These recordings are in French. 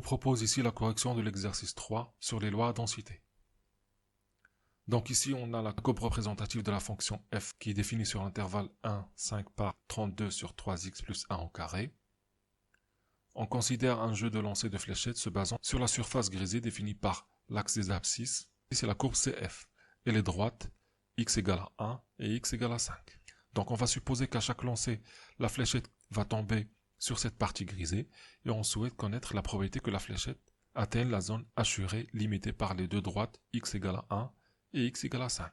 propose ici la correction de l'exercice 3 sur les lois à densité. Donc ici, on a la courbe représentative de la fonction f qui est définie sur l'intervalle 1, 5 par 32 sur 3x plus 1 au carré. On considère un jeu de lancer de fléchettes se basant sur la surface grisée définie par l'axe des abscisses. C'est la courbe CF. Elle est droite, x égale à 1 et x égale à 5. Donc on va supposer qu'à chaque lancer, la fléchette va tomber sur cette partie grisée et on souhaite connaître la probabilité que la fléchette atteigne la zone assurée limitée par les deux droites x égale à 1 et x égale à 5.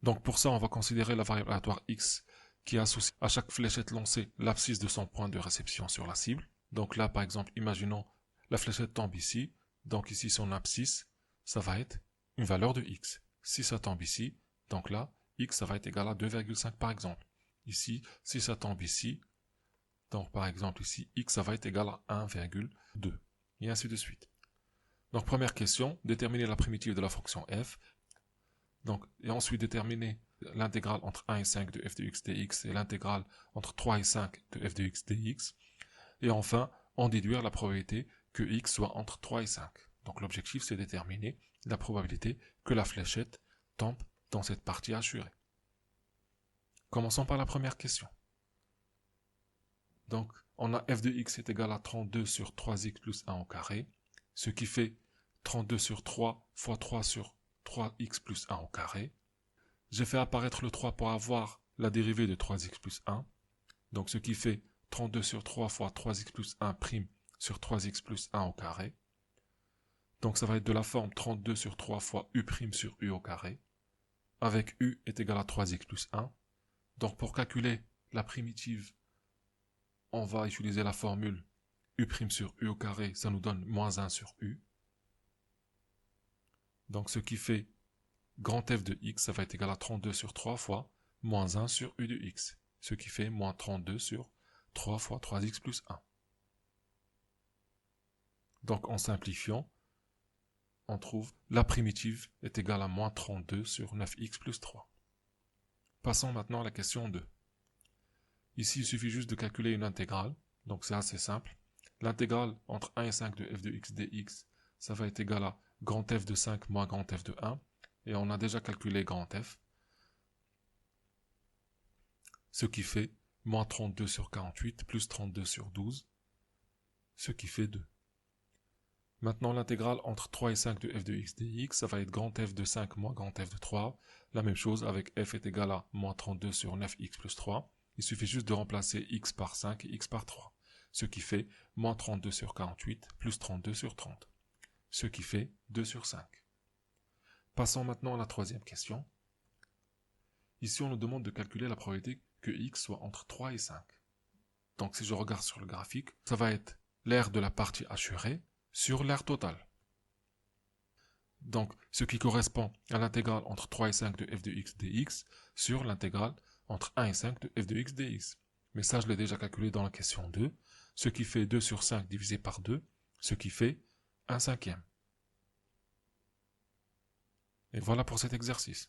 Donc pour ça, on va considérer la variable aléatoire x qui associe à chaque fléchette lancée l'abscisse de son point de réception sur la cible. Donc là, par exemple, imaginons la fléchette tombe ici. Donc ici, son abscisse, ça va être une valeur de x. Si ça tombe ici, donc là, x, ça va être égal à 2,5 par exemple. Ici, si ça tombe ici, donc par exemple ici, x, ça va être égal à 1,2. Et ainsi de suite. Donc première question, déterminer la primitive de la fonction f. Donc, et ensuite déterminer l'intégrale entre 1 et 5 de f de x dx et l'intégrale entre 3 et 5 de f de x dx. Et enfin, en déduire la probabilité que x soit entre 3 et 5. Donc l'objectif, c'est déterminer la probabilité que la fléchette tombe dans cette partie assurée. Commençons par la première question. Donc, on a f de x est égal à 32 sur 3x plus 1 au carré, ce qui fait 32 sur 3 fois 3 sur 3x plus 1 au carré. J'ai fait apparaître le 3 pour avoir la dérivée de 3x plus 1. Donc ce qui fait 32 sur 3 fois 3x plus 1 prime sur 3x plus 1 au carré. Donc ça va être de la forme 32 sur 3 fois u prime sur u au carré. Avec u est égal à 3x plus 1. Donc pour calculer la primitive, on va utiliser la formule u prime sur u au carré. Ça nous donne moins 1 sur u. Donc ce qui fait grand f de x, ça va être égal à 32 sur 3 fois moins 1 sur u de x. Ce qui fait moins 32 sur 3 fois 3x plus 1. Donc en simplifiant, on trouve la primitive est égale à moins 32 sur 9x plus 3. Passons maintenant à la question 2. Ici, il suffit juste de calculer une intégrale, donc c'est assez simple. L'intégrale entre 1 et 5 de f de x dx, ça va être égal à grand f de 5 moins grand f de 1. Et on a déjà calculé grand f. Ce qui fait moins 32 sur 48 plus 32 sur 12. Ce qui fait 2. Maintenant l'intégrale entre 3 et 5 de f de x dx, ça va être grand f de 5 moins grand f de 3. La même chose avec f est égal à moins 32 sur 9x plus 3. Il suffit juste de remplacer x par 5 et x par 3. Ce qui fait moins 32 sur 48 plus 32 sur 30. Ce qui fait 2 sur 5. Passons maintenant à la troisième question. Ici, on nous demande de calculer la probabilité que x soit entre 3 et 5. Donc si je regarde sur le graphique, ça va être l'aire de la partie assurée sur l'aire totale. Donc ce qui correspond à l'intégrale entre 3 et 5 de f de x dx sur l'intégrale entre 1 et 5 de f de x dx. Mais ça, je l'ai déjà calculé dans la question 2, ce qui fait 2 sur 5 divisé par 2, ce qui fait 1/5. Et voilà pour cet exercice.